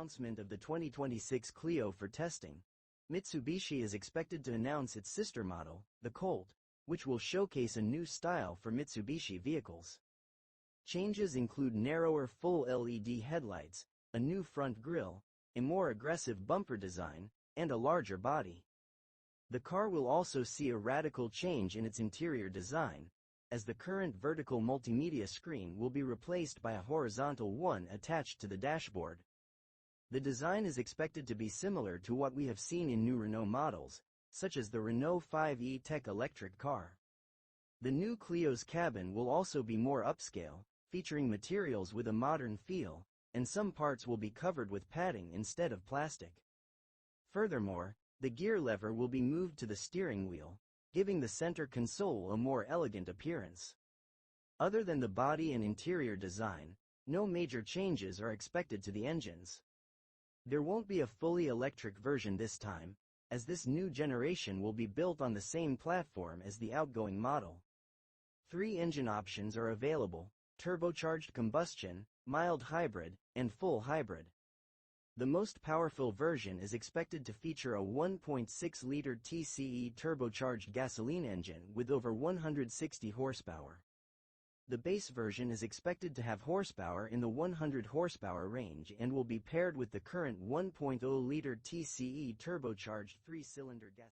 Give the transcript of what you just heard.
announcement of the 2026 Clio for testing, Mitsubishi is expected to announce its sister model, the Colt, which will showcase a new style for Mitsubishi vehicles. Changes include narrower full LED headlights, a new front grille, a more aggressive bumper design, and a larger body. The car will also see a radical change in its interior design, as the current vertical multimedia screen will be replaced by a horizontal one attached to the dashboard. The design is expected to be similar to what we have seen in new Renault models, such as the Renault 5 E-Tech electric car. The new Clio's cabin will also be more upscale, featuring materials with a modern feel, and some parts will be covered with padding instead of plastic. Furthermore, the gear lever will be moved to the steering wheel, giving the center console a more elegant appearance. Other than the body and interior design, no major changes are expected to the engines. There won't be a fully electric version this time, as this new generation will be built on the same platform as the outgoing model. 3 engine options are available: turbocharged combustion, mild hybrid, and full hybrid. The most powerful version is expected to feature a 1.6-liter TCE turbocharged gasoline engine with over 160 horsepower. The base version is expected to have horsepower in the 100 horsepower range and will be paired with the current 1.0-liter TCE turbocharged 3-cylinder gas.